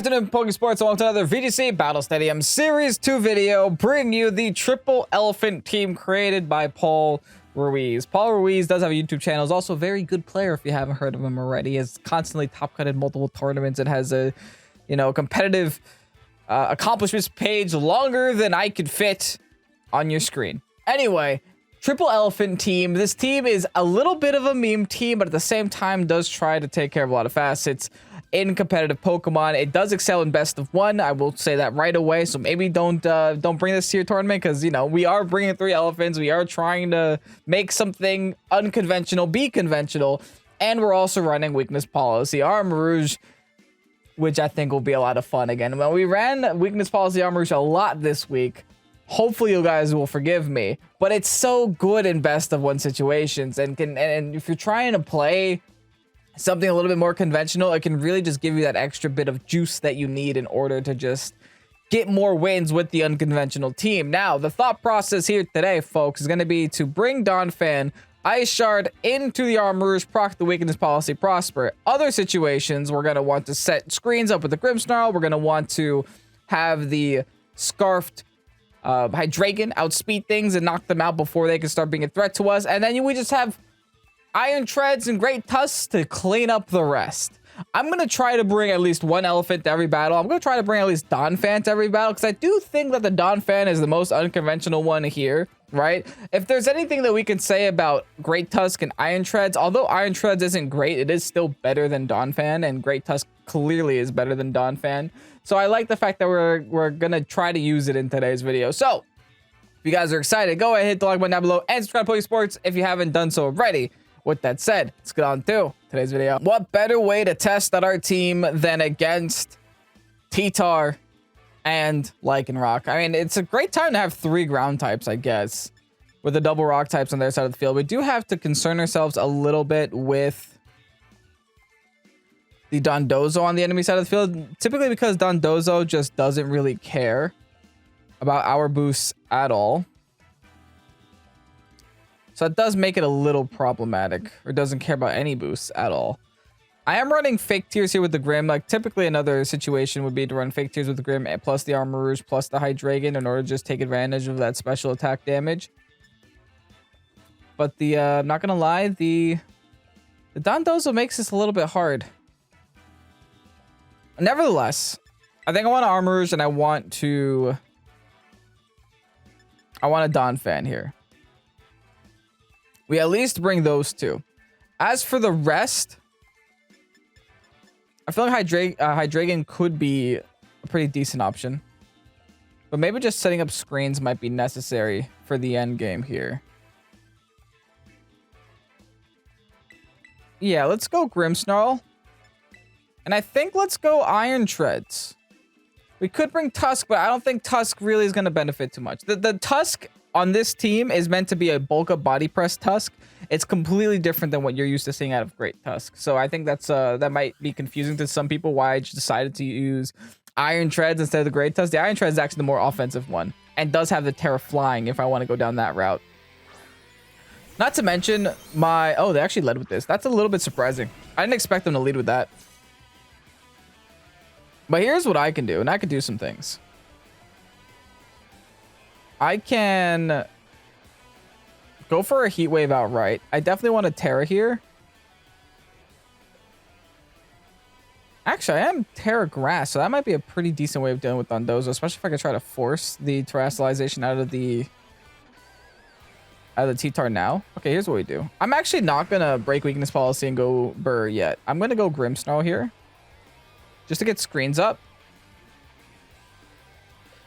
afternoon, Pokesports. Welcome to another VGC Battle Stadium Series 2 video, bringing you the Triple Elephant team created by Paul Ruiz. Paul Ruiz does have a YouTube channel. He's also a very good player if you haven't heard of him already. He has constantly top-cutted multiple tournaments and has a, competitive accomplishments page longer than I could fit on your screen. Anyway, Triple Elephant team. This team is a little bit of a meme team, but at the same time does try to take care of a lot of facets in competitive Pokemon. It does excel in best of one. I will say that right away. So maybe don't bring this to your tournament because, we are bringing 3 elephants. We are trying to make something unconventional be conventional. And we're also running weakness policy Armarouge, which I think will be a lot of fun again. Well, we ran weakness policy Armarouge a lot this week. Hopefully you guys will forgive me, but it's so good in best of one situations and if you're trying to play something a little bit more conventional, it can really just give you that extra bit of juice that you need in order to just get more wins with the unconventional team. Now, the thought process here today, folks, is going to be to bring Donphan, Ice Shard into the Armarouge, proc the weakness policy, Prosper. Other situations, we're going to want to set screens up with the Grimmsnarl. We're going to want to have the Scarfed Hydreigon outspeed things and knock them out before they can start being a threat to us. And then we just have Iron Treads and Great Tusks to clean up the rest. I'm going to try to bring at least one elephant to every battle. I'm going to try to bring at least Donphan to every battle because I do think that the Donphan is the most unconventional one here, right? If there's anything that we can say about Great Tusk and Iron Treads, although Iron Treads isn't great, it is still better than Donphan, and Great Tusk clearly is better than Donphan. So I like the fact that we're going to try to use it in today's video. So if you guys are excited, go ahead, hit the like button down below and subscribe to Pokesports if you haven't done so already. With that said, let's get on to today's video. What better way to test out our team than against T-Tar and Lycanroc? I mean, it's a great time to have 3 ground types, I guess, with the double rock types on their side of the field. We do have to concern ourselves a little bit with the Dondozo on the enemy side of the field, typically because Dondozo just doesn't really care about our boosts at all. So it does make it a little problematic, or doesn't care about any boosts at all. I am running fake tiers here with the Grim. Like, typically another situation would be to run fake tiers with the Grim plus the Armarouge plus the Hydreigon in order to just take advantage of that special attack damage. But the, I'm not gonna lie, the Dondozo makes this a little bit hard. Nevertheless, I think I want an Armarouge and I want a Donphan here. We at least bring those 2. As for the rest, I feel like Hydreigon could be a pretty decent option. But maybe just setting up screens might be necessary for the end game here. Yeah, let's go Grimmsnarl. And I think let's go Iron Treads. We could bring Tusk, but I don't think Tusk really is going to benefit too much. The Tusk on this team is meant to be a bulk up body press Tusk. It's completely different than what you're used to seeing out of Great Tusk. So I think that's that might be confusing to some people why I just decided to use Iron Treads instead of the Great Tusk. The Iron Treads is actually the more offensive one and does have the Terra Flying if I want to go down that route. Not to mention my... Oh, they actually led with this. That's a little bit surprising. I didn't expect them to lead with that. But here's what I can do, and I can do some things. I can go for a Heat Wave outright. I definitely want a Terra here. Actually, I am Terra Grass, so that might be a pretty decent way of dealing with Dondozo, especially if I could try to force the Terrestrialization out of the T-Tar now. Okay, here's what we do. I'm actually not going to break weakness policy and go Burr yet. I'm going to go Grimmsnarl here, just to get screens up.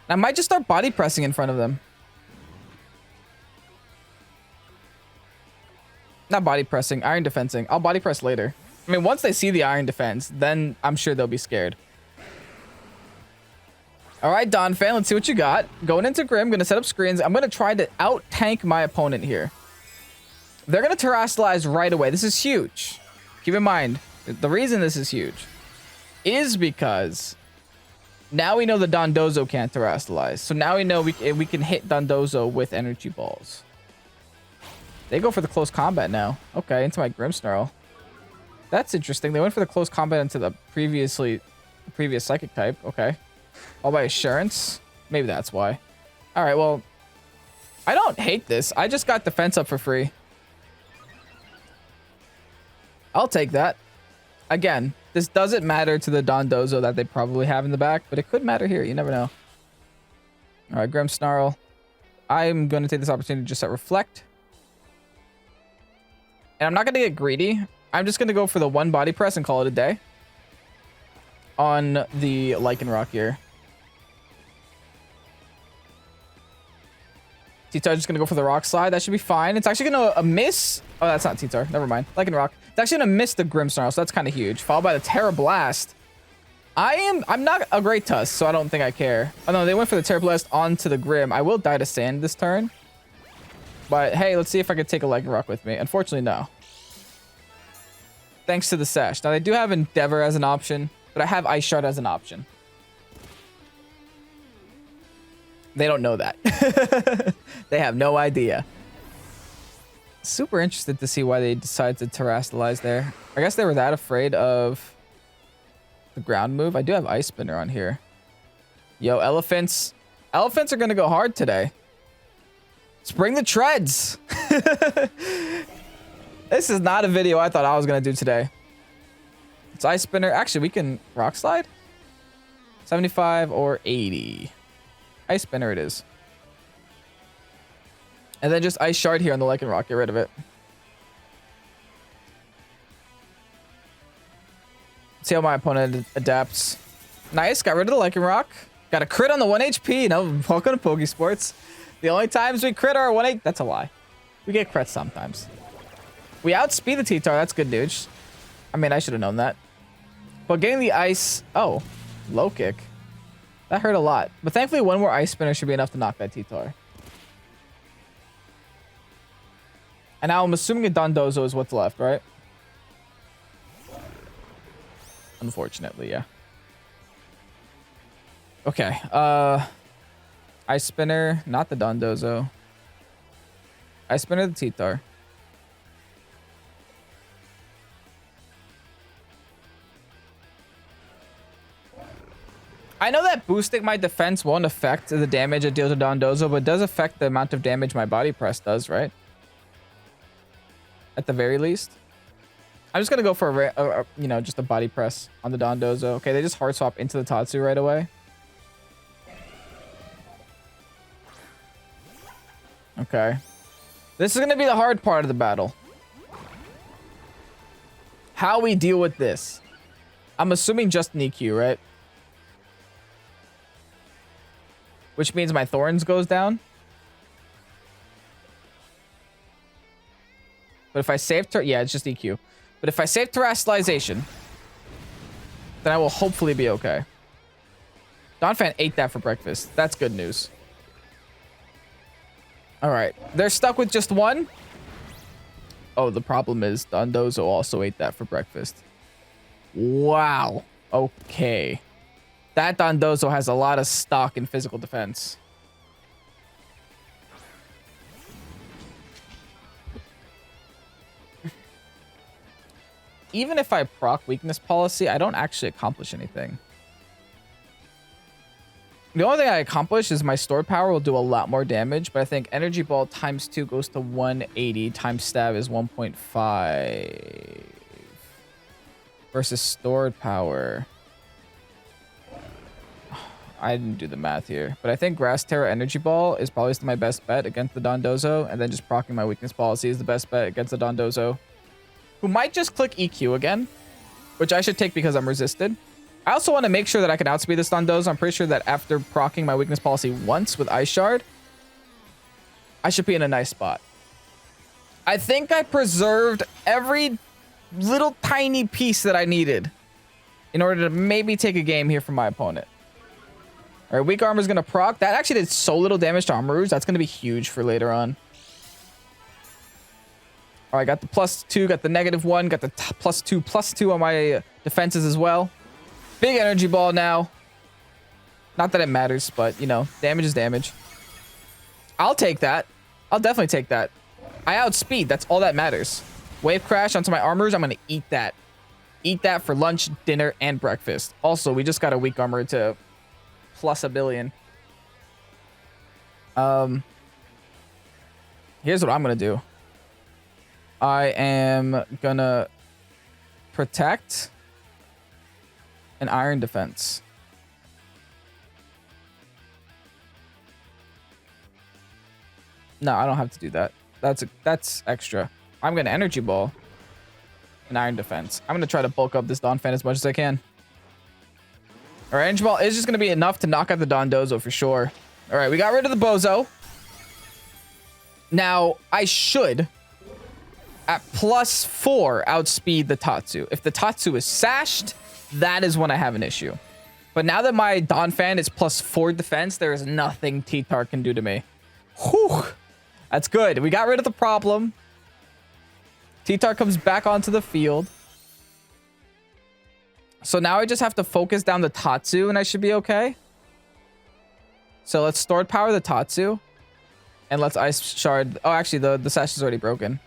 I might just start body pressing in front of them. Not body pressing, iron defensing. I'll body press later. I mean, once they see the iron defense, then I'm sure they'll be scared. All right, Donphan, let's see what you got. Going into Grim, going to set up screens. I'm going to try to out-tank my opponent here. They're going to Terrastalize right away. This is huge. Keep in mind, the reason this is huge is because now we know the Dondozo can't Terrastalize. So now we know we can hit Dondozo with energy balls. They go for the close combat now. Okay, into my Grimmsnarl. That's interesting. They went for the close combat into the previously Previous psychic type. Okay. All by assurance. Maybe that's why. All right, well, I don't hate this. I just got defense up for free. I'll take that. Again, this doesn't matter to the Dondozo that they probably have in the back, but it could matter here. You never know. All right, Grimmsnarl. I'm going to take this opportunity to just set Reflect. And I'm not going to get greedy. I'm just going to go for the one body press and call it a day. On the Lycanroc here. T-Tar just going to go for the Rock Slide. That should be fine. It's actually going to miss. Oh, that's not T-Tar. Never mind. Lycanroc. It's actually going to miss the Grimmsnarl, so that's kind of huge. Followed by the Terra Blast. I'm not a great Tusk, so I don't think I care. Oh, no, they went for the Terra Blast onto the Grim. I will die to Sand this turn. But, hey, let's see if I could take a Lycanroc with me. Unfortunately, no. Thanks to the Sash. Now, they do have Endeavor as an option, but I have Ice Shard as an option. They don't know that. They have no idea. Super interested to see why they decided to terrestrialize there. I guess they were that afraid of the ground move. I do have Ice Spinner on here. Yo, elephants. Elephants are going to go hard today. Spring the treads. This is not a video I thought I was going to do today. It's Ice Spinner. Actually, we can Rock Slide. 75 or 80. Ice Spinner it is. And then just Ice Shard here on the Lycanroc. Get rid of it. See how my opponent adapts. Nice. Got rid of the Lycanroc. Got a crit on the 1 HP. No, welcome to Pokesports. The only times we crit are 1 8. That's a lie. We get crits sometimes. We outspeed the T-Tar. That's good news. I mean, I should have known that. But getting the ice... Oh, low kick. That hurt a lot. But thankfully, one more Ice Spinner should be enough to knock that T-Tar. And now I'm assuming a Dondozo is what's left, right? Unfortunately, yeah. Okay. Ice Spinner, not the Dondozo. Ice Spinner, the T-Tar. I know that boosting my defense won't affect the damage it deals to Dondozo, but it does affect the amount of damage my body press does, right? At the very least. I'm just going to go for a, you know, just a body press on the Dondozo. Okay, they just hard swap into the Tatsu right away. Okay. This is going to be the hard part of the battle. How we deal with this. I'm assuming just an EQ, right? Which means my Thorns goes down. But if I save... Yeah, it's just EQ. But if I save Terrestrialization, then I will hopefully be okay. Donphan ate that for breakfast. That's good news. Alright. They're stuck with just one. Oh, the problem is Dondozo also ate that for breakfast. Wow. Okay. That Dondozo has a lot of stock in physical defense. Even if I proc weakness policy, I don't actually accomplish anything. The only thing I accomplish is my stored power will do a lot more damage, but I think Energy Ball times 2 goes to 180 times stab is 1.5 versus stored power. I didn't do the math here, but I think Grass Terra Energy Ball is probably still my best bet against the Dondozo, and then just proccing my weakness policy is the best bet against the Dondozo, who might just click EQ again, which I should take because I'm resisted. I also want to make sure that I can outspeed this Dondozo. I'm pretty sure that after proccing my weakness policy once with Ice Shard, I should be in a nice spot. I think I preserved every little tiny piece that I needed in order to maybe take a game here from my opponent. All right, weak armor is going to proc. That actually did so little damage to Armoroo's. That's going to be huge for later on. All right, got the +2, got the -1, got the +2/+2 on my defenses as well. Big Energy Ball now. Not that it matters, but, you know, damage is damage. I'll take that. I'll definitely take that. I outspeed. That's all that matters. Wave Crash onto my Armoroo's. I'm going to eat that. Eat that for lunch, dinner, and breakfast. Also, we just got a weak armor to plus 1 billion. Here's what I'm gonna do. I am gonna protect an iron defense. No, I don't have to do that. That's extra. I'm gonna energy ball an iron defense. I'm gonna try to bulk up this Donphan as much as I can. All right, energy ball is just gonna be enough to knock out the Dondozo for sure. All right, we got rid of the Bozo. Now I should, at +4, outspeed the Tatsu. If the Tatsu is sashed, that is when I have an issue. But now that my Donphan is +4 defense, there is nothing T-Tar can do to me. Whew. That's good. We got rid of the problem. T-Tar comes back onto the field. So now I just have to focus down the Tatsu and I should be okay. So let's stored power the Tatsu. And let's ice shard. Oh, actually, the sash is already broken.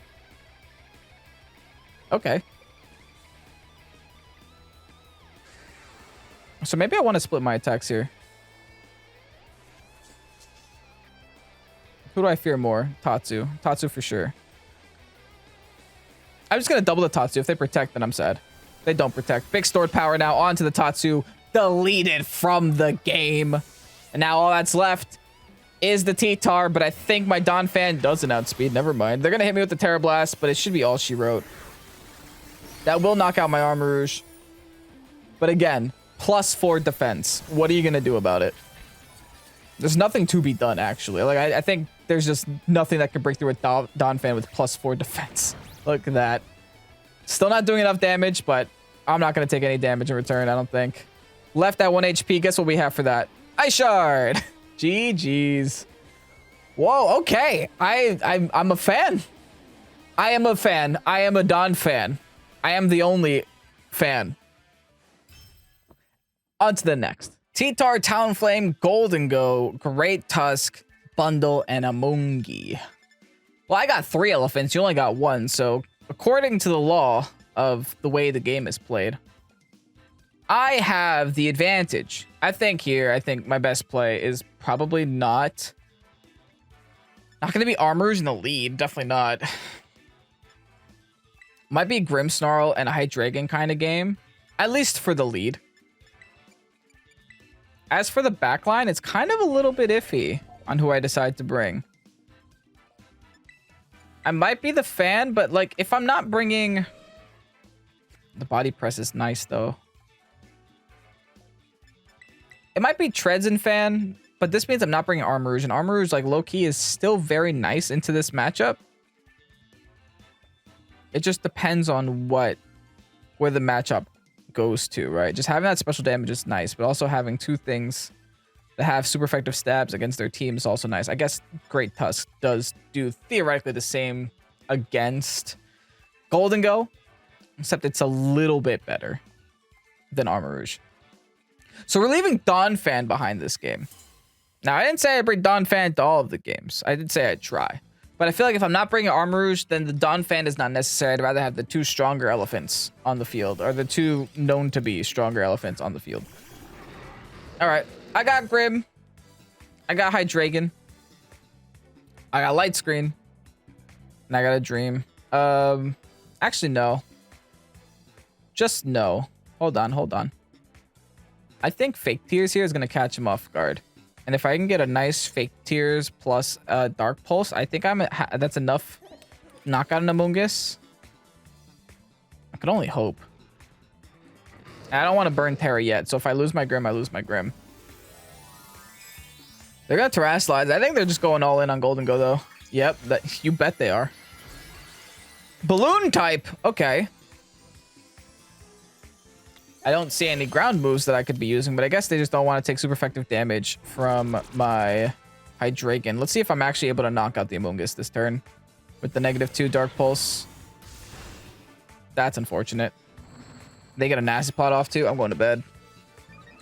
Okay. So maybe I want to split my attacks here. Who do I fear more? Tatsu. Tatsu for sure. I'm just going to double the Tatsu. If they protect, then I'm sad. They don't protect. Big stored power now onto the Tatsu. Deleted from the game. And now all that's left is the T-Tar, but I think my Donphan doesn't outspeed. Never mind. They're going to hit me with the Terra Blast, but it should be all she wrote. That will knock out my Armor Rouge. But again, +4 defense. What are you going to do about it? There's nothing to be done, actually. Like, I think there's just nothing that can break through a Donphan with +4 defense. Look at that. Still not doing enough damage, but I'm not going to take any damage in return, I don't think. Left at 1 HP. Guess what we have for that? Ice Shard! GG's. Whoa, okay. I'm a fan. I am a fan. I am a Donphan. I am the only fan. On to the next. T-Tar, Talonflame, Golden Go, Great Tusk, Bundle, and Amungi. Well, I got 3 elephants. You only got 1. So according to the law of the way the game is played, I have the advantage. I think my best play is probably not going to be Armor Rouge in the lead. Definitely not. Might be Grimmsnarl and a Hydreigon kind of game. At least for the lead. As for the backline, it's kind of a little bit iffy on who I decide to bring. I might be the fan, but like if I'm not bringing... The body press is nice though. It might be Treads and fan, but this means I'm not bringing Armor Rouge. And Armor Rouge, like, low-key is still very nice into this matchup. It just depends on where the matchup goes to, right? Just having that special damage is nice, but also having 2 things that have super effective stabs against their team is also nice. I guess Great Tusk does do theoretically the same against Golden Go, except it's a little bit better than Armor Rouge. So we're leaving Donphan behind this game. Now, I didn't say I'd bring Donphan to all of the games. I did say I'd try. But I feel like if I'm not bringing Armor Rouge, then the Donphan is not necessary. I'd rather have the 2 stronger elephants on the field, or the 2 known to be stronger elephants on the field. All right. I got Grim. I got Hydreigon. I got Light Screen. And I got a Dream. Actually, no. Just no. Hold on. I think Fake Tears here is going to catch him off guard. And if I can get a nice Fake Tears plus Dark Pulse, I think that's enough knockout an Amoonguss. I can only hope. I don't want to burn Terra yet, so if I lose my Grim, I lose my Grim. They're going to Terrasilize. I think they're just going all in on Golden Go, though. Yep, you bet they are. Balloon type. Okay. I don't see any ground moves that I could be using, but I guess they just don't want to take super effective damage from my Hydreigon. Let's see if I'm actually able to knock out the Amoonguss this turn with the -2 Dark Pulse. That's unfortunate. They get a Nasty Plot off too. I'm going to bed.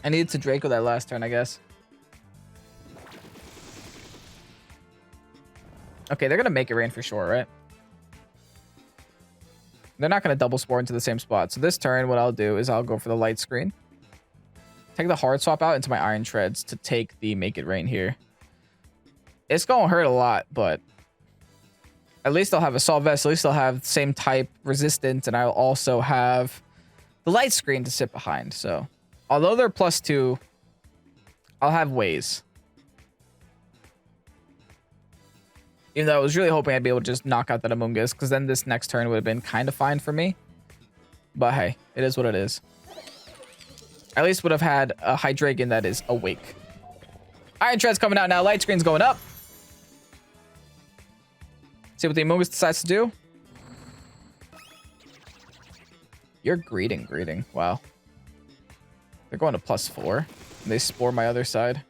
I needed to Draco that last turn, I guess. Okay, they're going to make it rain for sure, right? They're not going to double spore into the same spot. So this turn, what I'll do is I'll go for the light screen. Take the hard swap out into my iron treads to take the make it rain here. It's going to hurt a lot, but at least I'll have assault vest. At least I'll have the same type resistance, and I'll also have the light screen to sit behind. So although they're +2, I'll have ways. Even though I was really hoping I'd be able to just knock out that Amoonguss, because then this next turn would have been kind of fine for me. But hey, it is what it is. At least would have had a Hydreigon that is awake. Iron Tread's coming out now. Light screen's going up. See what the Amoonguss decides to do. You're greeting. Wow. They're going to +4. They spore my other side.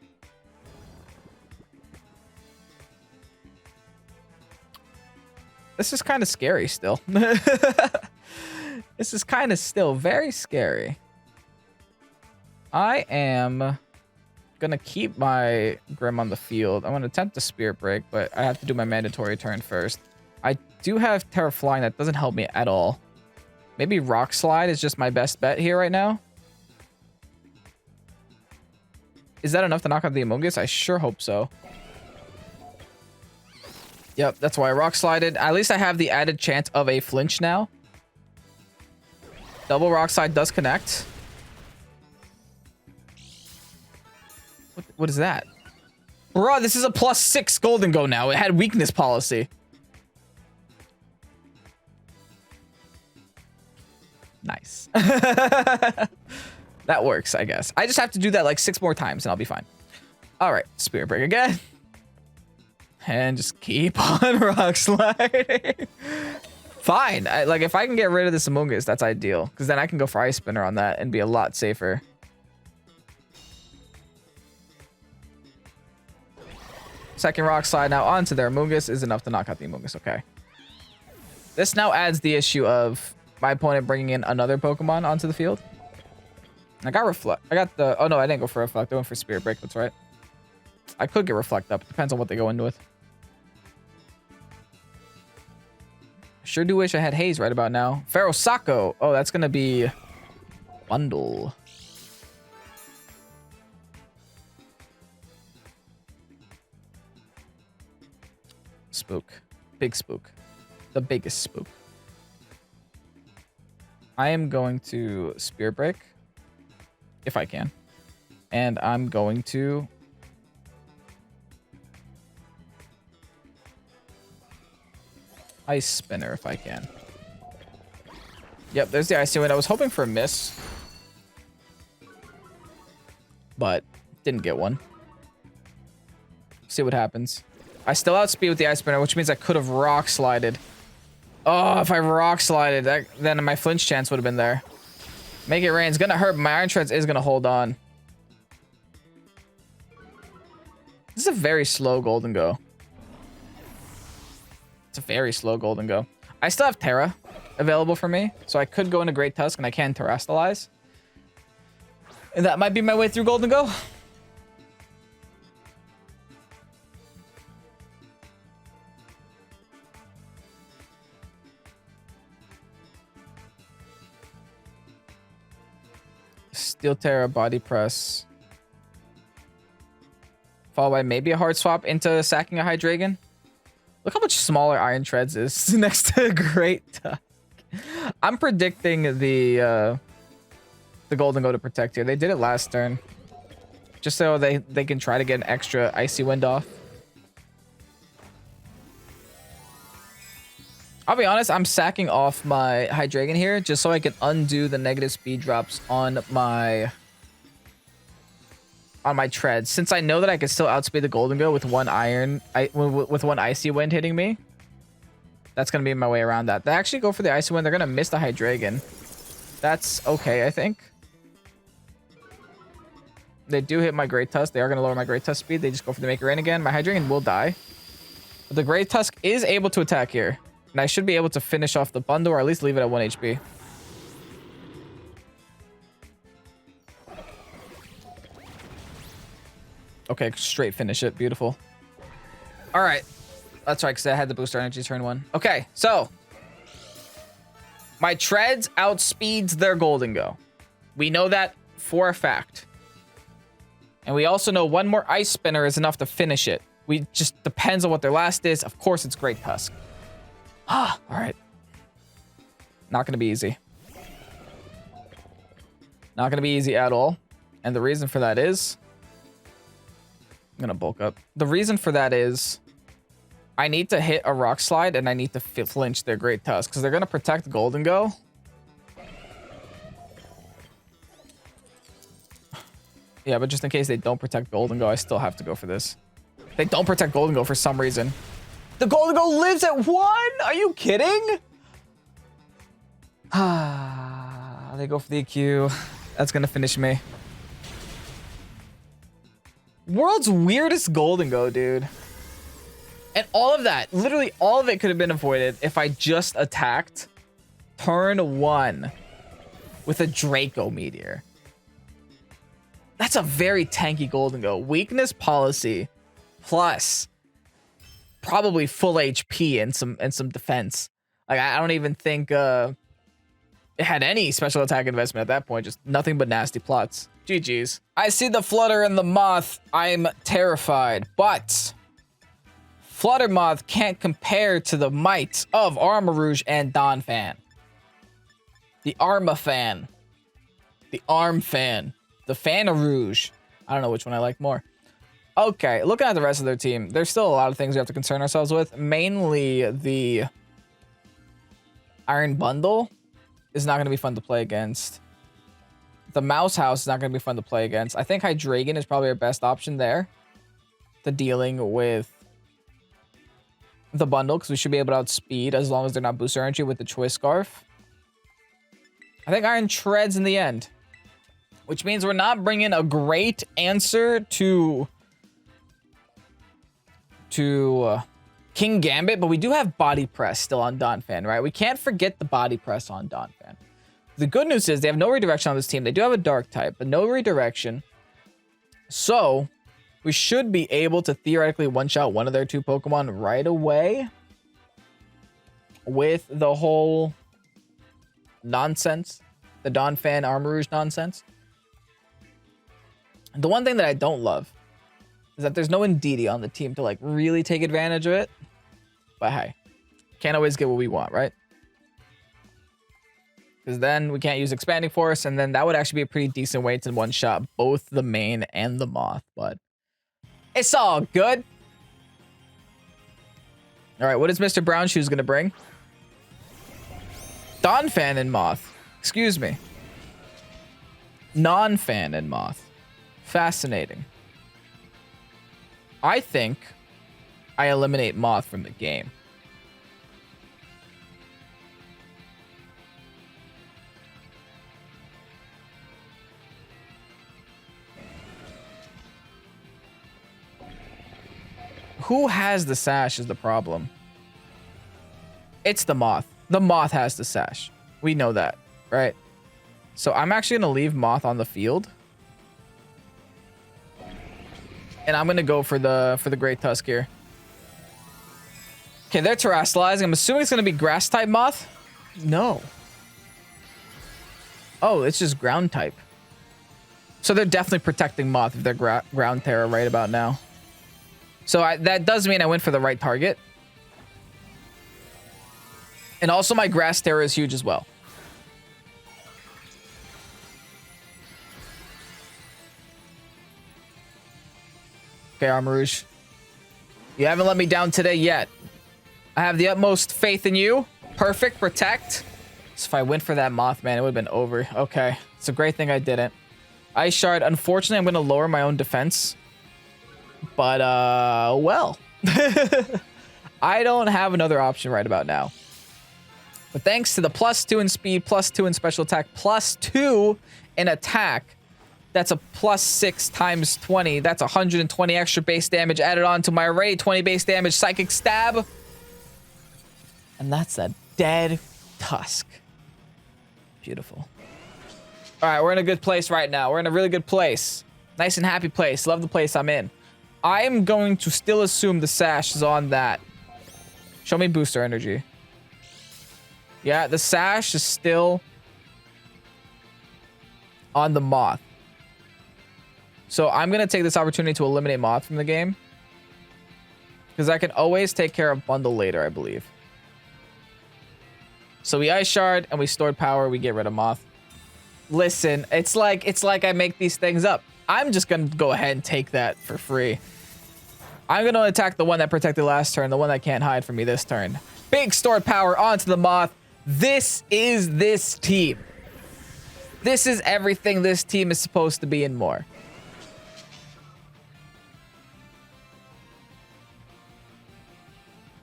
This is kind of scary still. This is kind of still very scary. I am gonna keep my Grim on the field. I'm gonna attempt to Spirit Break, but I have to do my mandatory turn first. I do have Terra Flying that doesn't help me at all. Maybe Rock Slide is just my best bet here right now. Is that enough to knock out the Amoonguss? I sure hope so. Yep, that's why I Rock Slided. At least I have the added chance of a flinch now. Double Rock Slide does connect. What is that? Bro, this is a +6 Golden Go now. It had weakness policy. Nice. That works, I guess. I just have to do that like 6 more times and I'll be fine. All right, Spirit Break again. And just keep on Rock Sliding. Fine. Like, if I can get rid of this Amoonguss, that's ideal. Because then I can go for Ice Spinner on that and be a lot safer. Second Rock Slide now onto their Amoonguss is enough to knock out the Amoonguss. Okay. This now adds the issue of my opponent bringing in another Pokemon onto the field. I got Reflect. I got the... Oh, no, I didn't go for Reflect. I went for Spirit Break. That's right. I could get Reflect up. It depends on what they go in with. Sure do wish I had Haze right about now. Ferrosako. Oh, that's going to be Bundle. Spook. Big Spook. The biggest Spook. I am going to Spirit Break. If I can. And I'm going to... Ice Spinner if I can. Yep, there's the Icy Wind. I was hoping for a miss. But didn't get one. See what happens. I still outspeed with the Ice Spinner, which means I could have Rock Slided. Oh, if I Rock Slided, then my flinch chance would have been there. Make it rain. It's going to hurt, but my Iron Treads is going to hold on. This is a very slow Golden Go. It's a very slow Golden Go. I still have Terra available for me, so I could go into Great Tusk and I can Terrastalize. And that might be my way through Golden Go. Steel Terra, Body Press. Followed by maybe a Hard Swap into sacking a Hydreigon. Look how much smaller Iron Treads is next to Great Tusk. I'm predicting the Golden Go to protect here. They did it last turn. Just so they can try to get an extra Icy Wind off. I'll be honest, I'm sacking off my Hydreigon here just so I can undo the negative speed drops on my treads. Since I know that I can still outspeed the Golden Go with one with one Icy Wind hitting me. That's going to be my way around that. They actually go for the Icy Wind. They're going to miss the Hydreigon. That's okay, I think. They do hit my Great Tusk. They are going to lower my Great Tusk speed. They just go for the Make It Rain again. My Hydreigon will die. But the Great Tusk is able to attack here. And I should be able to finish off the bundle or at least leave it at 1 HP. Okay, straight finish it. Beautiful. All right. That's right, because I had the booster energy turn 1. Okay, so My treads outspeeds their Golden Go. We know that for a fact. And we also know one more Ice Spinner is enough to finish it. We just depends on what their last is. Of course, it's Great Tusk. Ah, all right. Not going to be easy. Not going to be easy at all. And the reason for that is... I'm going to bulk up. The reason for that is... I need to hit a Rock Slide and I need to flinch their Great Tusk. Because they're going to protect Golden Go. Yeah, but just in case they don't protect Golden Go, I still have to go for this. They don't protect Golden Go for some reason. The Golden Go lives at 1? Are you kidding? They go for the EQ. That's going to finish me. World's weirdest Golden Go, dude. And all of that, literally all of it could have been avoided if I just attacked turn 1 with a Draco Meteor. That's a very tanky Golden Go. Weakness policy plus probably full HP and some defense. Like I don't even think it had any special attack investment at that point. Just nothing but nasty plots. GG's. I see the Flutter and the Moth. I'm terrified, but Flutter Moth can't compare to the might of Armarouge and Donphan. The Arma Fan. The Arm Fan. The Fan of Rouge. I don't know which one I like more. Okay, looking at the rest of their team, there's still a lot of things we have to concern ourselves with. Mainly the Iron Bundle is not going to be fun to play against. The Mouse House is not going to be fun to play against. I think Hydreigon is probably our best option there. The dealing with the bundle, because we should be able to outspeed as long as they're not booster energy with the Choice Scarf. I think Iron Treads in the end. Which means we're not bringing a great answer to King Gambit, but we do have Body Press still on Donphan, right? We can't forget the Body Press on Donphan. The good news is they have no redirection on this team. They do have a Dark type, but no redirection. So we should be able to theoretically one-shot one of their 2 Pokemon right away with the whole nonsense, the Donphan Armarouge nonsense. The one thing that I don't love is that there's no Indeedee on the team to like really take advantage of it. But hey, can't always get what we want, right? Because then we can't use Expanding Force, and then that would actually be a pretty decent way to one-shot both the main and the Moth, but it's all good. All right, what is Mr. Brown Shoes going to bring? Donphan and Moth. Excuse me. Non-fan and Moth. Fascinating. I think I eliminate Moth from the game. Who has the Sash is the problem. It's the Moth. The Moth has the Sash. We know that, right? So I'm actually going to leave Moth on the field. And I'm going to go for the Great Tusk here. Okay, they're terrestrializing. I'm assuming it's going to be Grass type Moth. No. Oh, it's just Ground type. So they're definitely protecting Moth if they're Ground Terra right about now. So that does mean I went for the right target. And also my Grass Terra is huge as well. Okay, Armarouge. You haven't let me down today yet. I have the utmost faith in you. Perfect, protect. So if I went for that Mothman, it would have been over. Okay, it's a great thing I didn't. Ice Shard. Unfortunately, I'm going to lower my own defense. But, well. I don't have another option right about now. But thanks to the +2 in speed, +2 in special attack, +2 in attack, that's a +6 times 20. That's 120 extra base damage added on to my already 20 base damage Psychic Stab. And that's a dead Tusk. Beautiful. All right, we're in a good place right now. We're in a really good place. Nice and happy place. Love the place I'm in. I am going to still assume the Sash is on that. Show me booster energy. Yeah, the sash is still on the Moth. So I'm going to take this opportunity to eliminate Moth from the game. Because I can always take care of Bundle later, I believe. So we Ice Shard and we stored power. We get rid of Moth. Listen, it's like I make these things up. I'm just going to go ahead and take that for free. I'm going to attack the one that protected last turn, the one that can't hide from me this turn. Big stored power onto the Moth. This is this team. This is everything this team is supposed to be and more.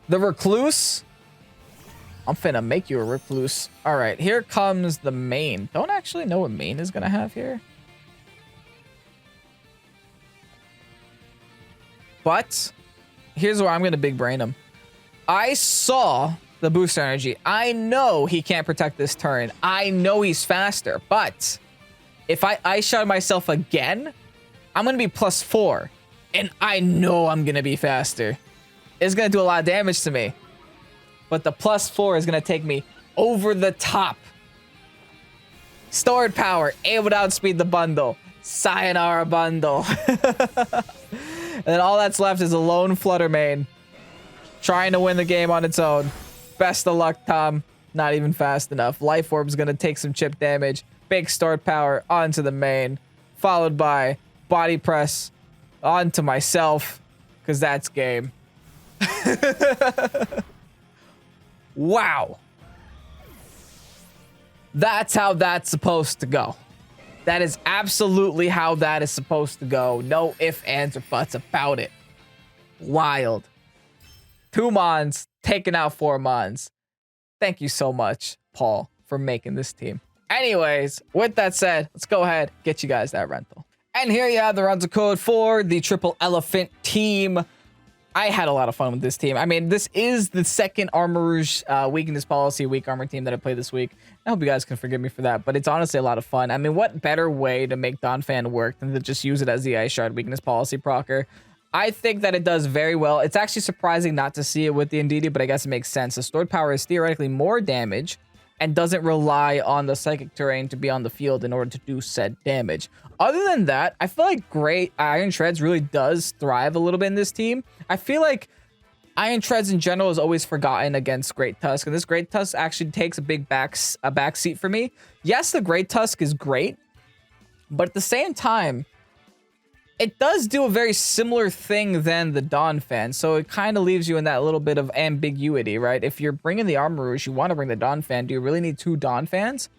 The Recluse. I'm finna make you a Recluse. All right, here comes the main. Don't actually know what main is gonna have here. But here's where I'm gonna big brain him. I saw the boost energy. I know he can't protect this turn. I know he's faster, but if I Ice Shot myself again, I'm gonna be +4. And I know I'm gonna be faster. It's gonna do a lot of damage to me. But the +4 is gonna take me over the top. Stored power, able to outspeed the bundle. Sayonara bundle. And then all that's left is a lone Flutter Mane. Trying to win the game on its own. Best of luck, Tom. Not even fast enough. Life Orb's gonna take some chip damage. Big stored power onto the main. Followed by body press onto myself. Because that's game. Wow. That's how that's supposed to go. That is absolutely how that is supposed to go. No ifs, ands, or buts about it. Wild. 2 Mons, taking out 4 Mons. Thank you so much, Paul, for making this team. Anyways, with that said, let's go ahead, get you guys that rental. And here you have the rental code for the Triple Elephant team. I had a lot of fun with this team. I mean, this is the second Armor Rouge weakness policy weak armor team that I played this week. I hope you guys can forgive me for that, but it's honestly a lot of fun. I mean, what better way to make Donphan work than to just use it as the Ice Shard weakness policy procer? I think that it does very well. It's actually surprising not to see it with the Ndidi, but I guess it makes sense. The stored power is theoretically more damage and doesn't rely on the psychic terrain to be on the field in order to do said damage. Other than that, I feel like Great Iron Treads really does thrive a little bit in this team. I feel like Iron Treads in general is always forgotten against Great Tusk, and this Great Tusk actually takes a big back seat for me. Yes, the Great Tusk is great, but at the same time, it does do a very similar thing than the Donphan, so it kind of leaves you in that little bit of ambiguity, right? If you're bringing the Armor Rouge, you want to bring the Donphan. Do you really need 2 Donphans?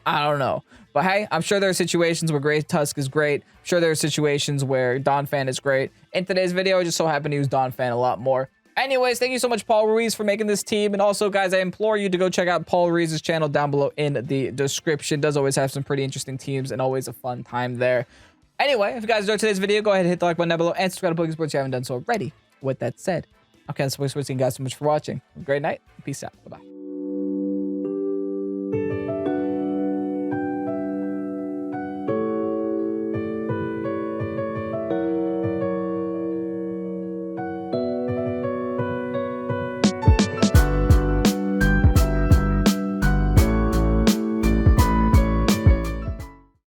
I don't know. But hey, I'm sure there are situations where Great Tusk is great. I'm sure there are situations where Donphan is great. In today's video, I just so happen to use Donphan a lot more. Anyways, thank you so much, Paul Ruiz, for making this team. And also, guys, I implore you to go check out Paul Ruiz's channel down below in the description. Does always have some pretty interesting teams and always a fun time there. Anyway, if you guys enjoyed today's video, go ahead and hit the like button down below and subscribe to Pokesports if you haven't done so already. With that said, okay, that's Pokesports. Thank you guys so much for watching. Have a great night. Peace out. Bye-bye.